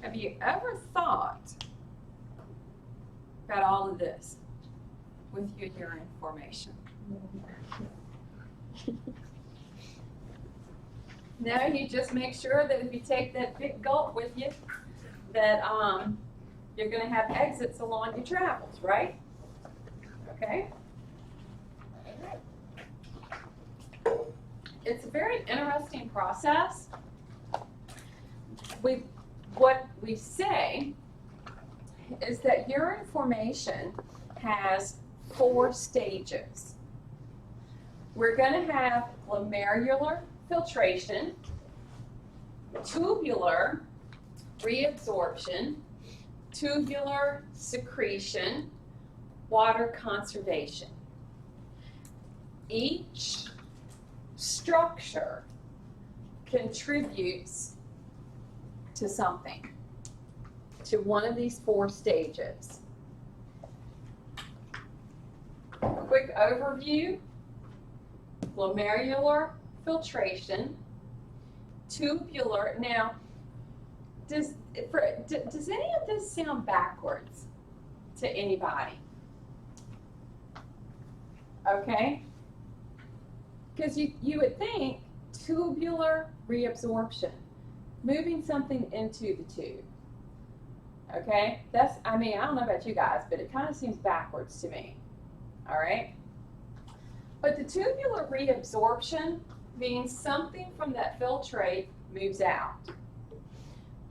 Have you ever thought about all of this with your urine formation? No, you just make sure that if you take that big gulp with you, that you're going to have exits along your travels, right? Okay. It's a very interesting process. What we say is that urine formation has 4 stages. We're going to have glomerular filtration, tubular reabsorption, tubular secretion, water conservation. Each structure contributes to something, to one of these 4 stages. Quick overview: glomerular filtration, tubular. Now, does any of this sound backwards to anybody? Okay? Because you would think tubular reabsorption, moving something into the tube. Okay? I don't know about you guys, but it kind of seems backwards to me. All right? But the tubular reabsorption means something from that filtrate moves out.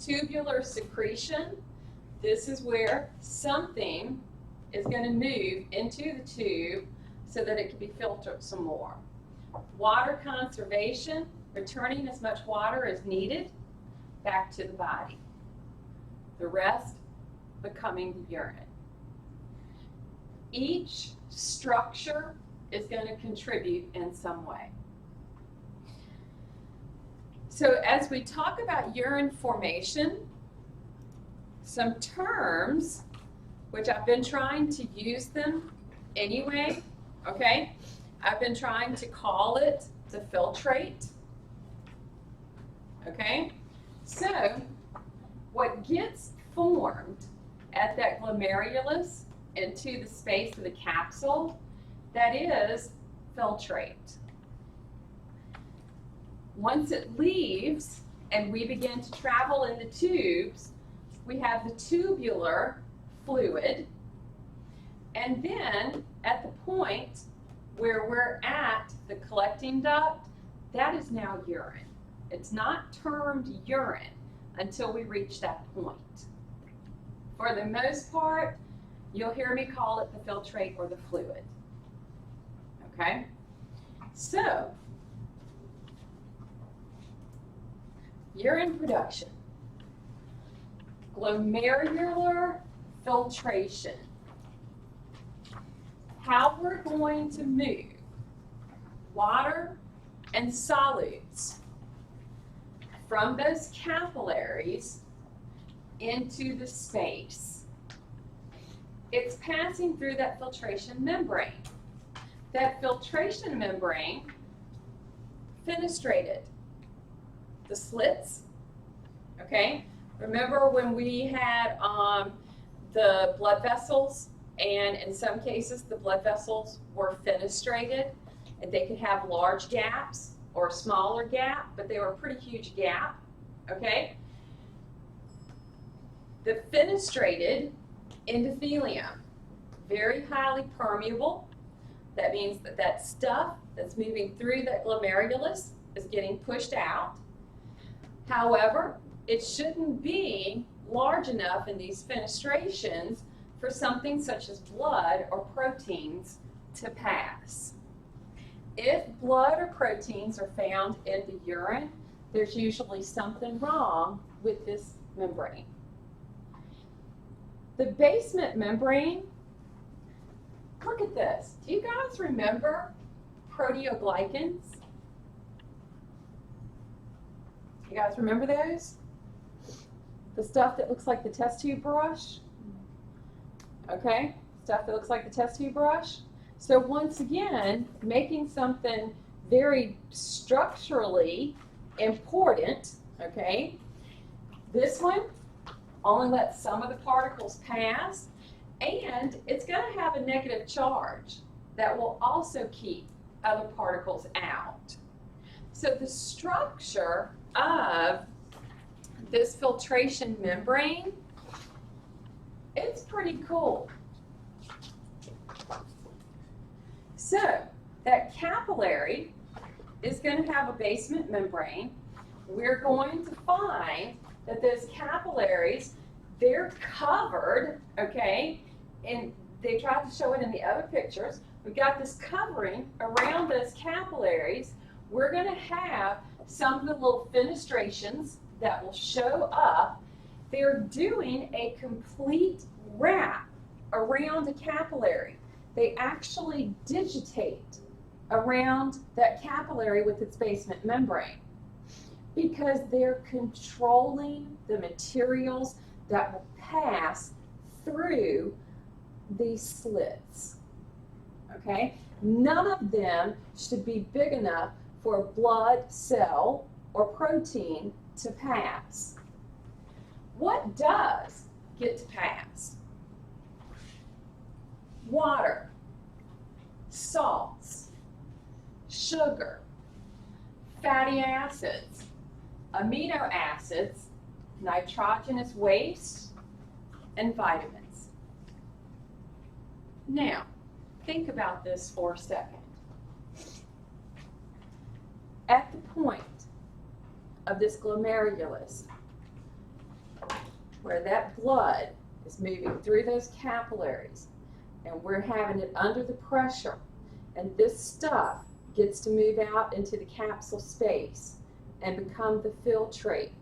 Tubular secretion, this is where something is going to move into the tube so that it can be filtered some more. Water conservation, returning as much water as needed back to the body. The rest becoming the urine. Each structure is going to contribute in some way. So as we talk about urine formation, some terms, which I've been trying to use them anyway, okay? I've been trying to call it the filtrate, okay? So what gets formed at that glomerulus into the space of the capsule, that is filtrate. Once it leaves and we begin to travel in the tubes, we have the tubular fluid, and then at the point where we're at the collecting duct, that is now urine. It's not termed urine until we reach that point. For the most part, you'll hear me call it the filtrate or the fluid. Okay? So, urine production. Glomerular filtration. How we're going to move water and solutes from those capillaries into the space. It's passing through that filtration membrane. That filtration membrane fenestrated the slits, okay? Remember when we had the blood vessels, and in some cases the blood vessels were fenestrated, and they could have large gaps or a smaller gap, but they were a pretty huge gap, okay? The fenestrated endothelium, very highly permeable. That means that that stuff that's moving through that glomerulus is getting pushed out. However, it shouldn't be large enough in these fenestrations for something such as blood or proteins to pass. If blood or proteins are found in the urine, there's usually something wrong with this membrane. The basement membrane, look at this. Do you guys remember proteoglycans? You guys remember those? The stuff that looks like the test tube brush? Okay, stuff that looks like the test tube brush. So once again, making something very structurally important, okay? This one only let some of the particles pass, and it's going to have a negative charge that will also keep other particles out. So the structure of this filtration membrane, it's pretty cool. So that capillary is going to have a basement membrane. We're going to find that those capillaries, they're covered, okay, and they tried to show it in the other pictures. We've got this covering around those capillaries. We're going to have some of the little fenestrations that will show up. They're doing a complete wrap around a capillary. They actually digitate around that capillary with its basement membrane because they're controlling the materials that will pass through these slits. Okay? None of them should be big enough for a blood cell or protein to pass. What does get to pass? Water, salts, sugar, fatty acids, amino acids, nitrogenous waste, and vitamins. Now, think about this for a second. At the point of this glomerulus, where that blood is moving through those capillaries, and we're having it under the pressure, and this stuff gets to move out into the capsule space and become the filtrate.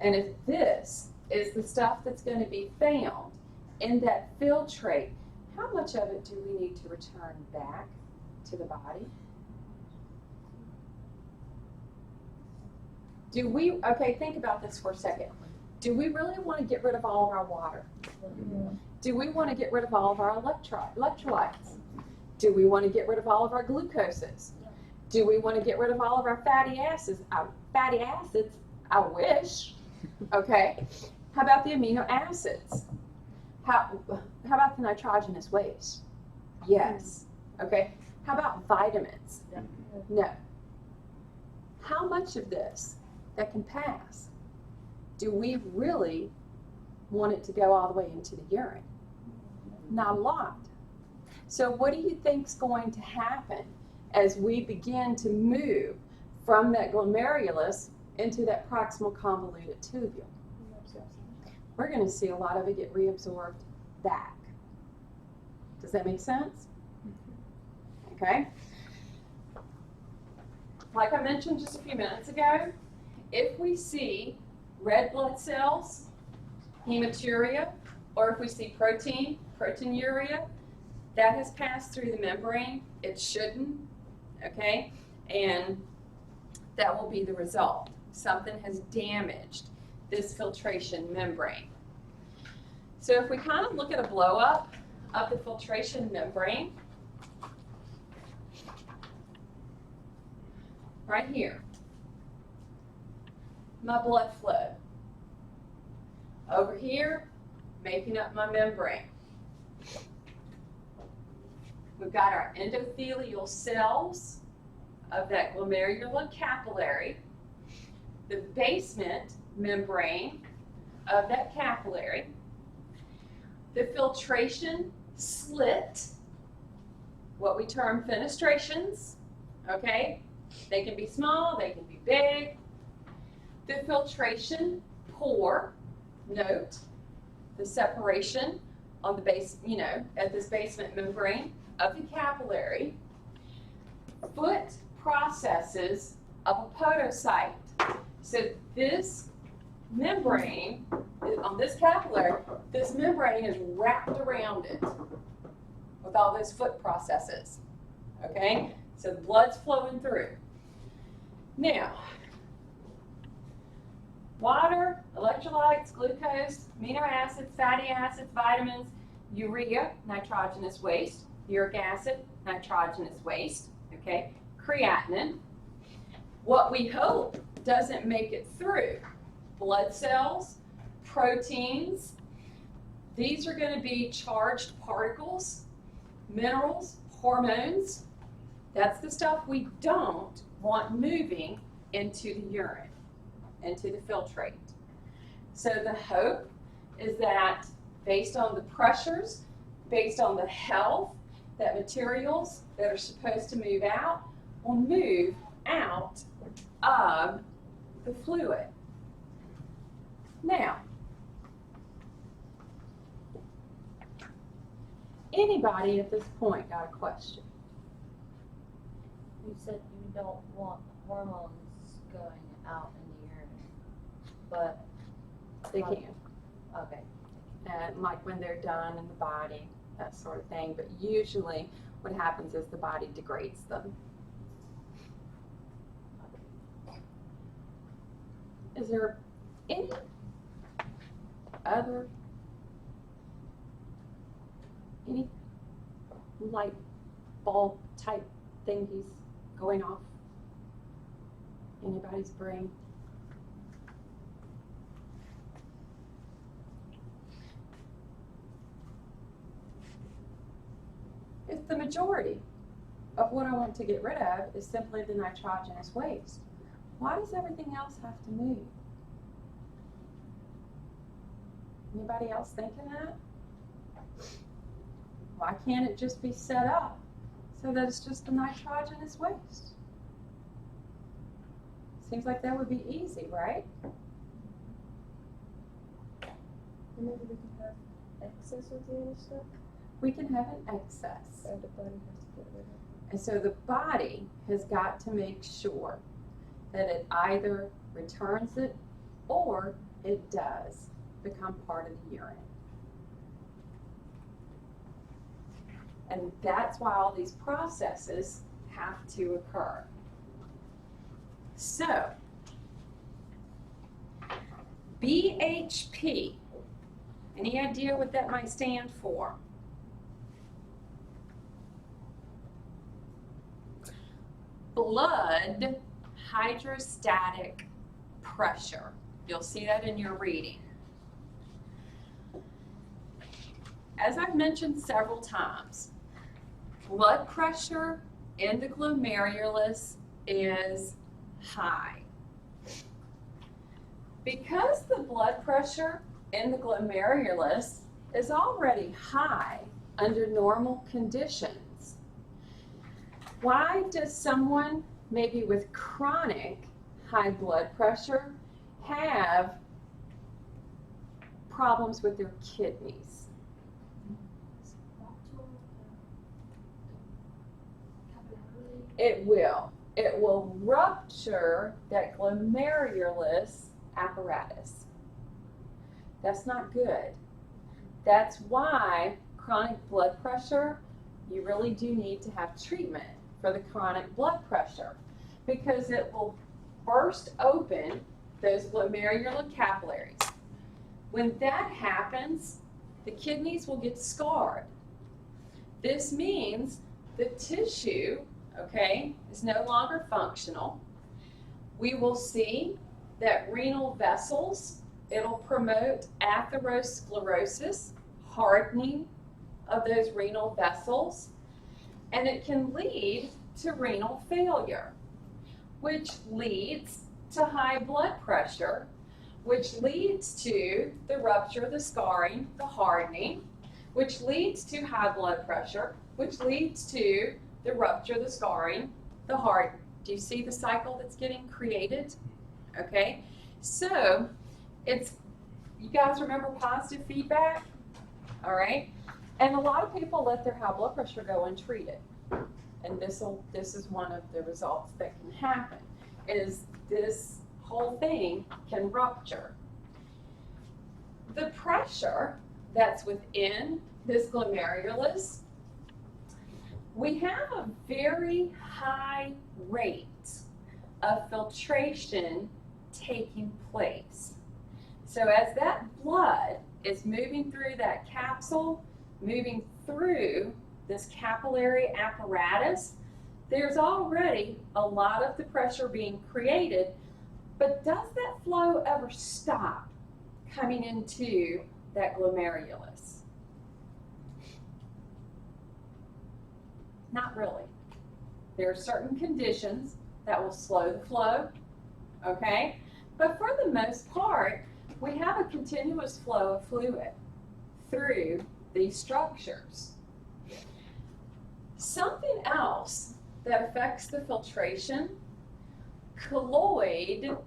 And if this is the stuff that's going to be found in that filtrate, how much of it do we need to return back to the body? Do we, okay, think about this for a second. Do we really want to get rid of all of our water? Do we want to get rid of all of our electrolytes? Do we want to get rid of all of our glucoses? Do we want to get rid of all of our fatty acids? I wish. Okay. How about the amino acids? How about the nitrogenous waste? Yes. Okay. How about vitamins? No. How much of this that can pass do we really want it to go all the way into the urine? Not a lot. So what do you think is going to happen as we begin to move from that glomerulus into that proximal convoluted tubule? We're going to see a lot of it get reabsorbed back. Does that make sense? Okay. Like I mentioned just a few minutes ago, if we see red blood cells, hematuria, or if we see proteinuria, that has passed through the membrane. It shouldn't, okay? And that will be the result. Something has damaged this filtration membrane. So if we kind of look at a blow up of the filtration membrane, right here, my blood flow. Over here, making up my membrane. We've got our endothelial cells of that glomerular capillary, the basement membrane of that capillary, the filtration slit, what we term fenestrations, okay? They can be small, they can be big. The filtration pore, note the separation on the base, at this basement membrane of the capillary. Foot processes of a podocyte. So this membrane, on this capillary, this membrane is wrapped around it with all those foot processes, okay? So the blood's flowing through. Now, water, electrolytes, glucose, amino acids, fatty acids, vitamins, urea, nitrogenous waste, uric acid, nitrogenous waste, okay, creatinine. What we hope doesn't make it through: blood cells, proteins. These are going to be charged particles, minerals, hormones. That's the stuff we don't want moving into the urine, into the filtrate. So the hope is that based on the pressures, based on the health, that materials that are supposed to move out will move out of the fluid. Now, anybody at this point got a question? You said you don't want hormones going out in the urine, but They can. okay. And like when they're done in the body, that sort of thing. But usually what happens is the body degrades them. Is there any other, any light bulb type thingies going off? Anybody's brain? If the majority of what I want to get rid of is simply the nitrogenous waste, why does everything else have to move? Anybody else thinking that? Why can't it just be set up so that it's just the nitrogenous waste? Seems like that would be easy, right? Maybe we can have excess of the other stuff. We can have an excess. So the body has to get rid of it. And so the body has got to make sure that it either returns it or it does become part of the urine. And that's why all these processes have to occur. So, BHP, any idea what that might stand for? Blood hydrostatic pressure. You'll see that in your reading. As I've mentioned several times, blood pressure in the glomerulus is high. Because the blood pressure in the glomerulus is already high under normal conditions, why does someone maybe with chronic high blood pressure have problems with their kidneys? It will. It will rupture that glomerulus apparatus. That's not good. That's why chronic blood pressure, you really do need to have treatment for the chronic blood pressure, because it will burst open those glomerular capillaries. When that happens, the kidneys will get scarred. This means the tissue, okay, is no longer functional. We will see that renal vessels, it'll promote atherosclerosis, hardening of those renal vessels, and it can lead to renal failure, which leads to high blood pressure, which leads to the rupture, the scarring, the hardening, which leads to high blood pressure, which leads to the rupture, the scarring, the hardening. Do you see the cycle that's getting created? Okay, so it's, you guys remember positive feedback? All right, and a lot of people let their high blood pressure go untreated, and this is one of the results that can happen, is this whole thing can rupture. The pressure that's within this glomerulus, we have a very high rate of filtration taking place. So as that blood is moving through that capsule, moving through this capillary apparatus, there's already a lot of the pressure being created, but does that flow ever stop coming into that glomerulus? Not really. There are certain conditions that will slow the flow, okay? But for the most part, we have a continuous flow of fluid through these structures. Something else that affects the filtration, colloid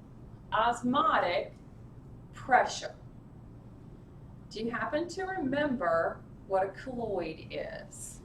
osmotic pressure. Do you happen to remember what a colloid is?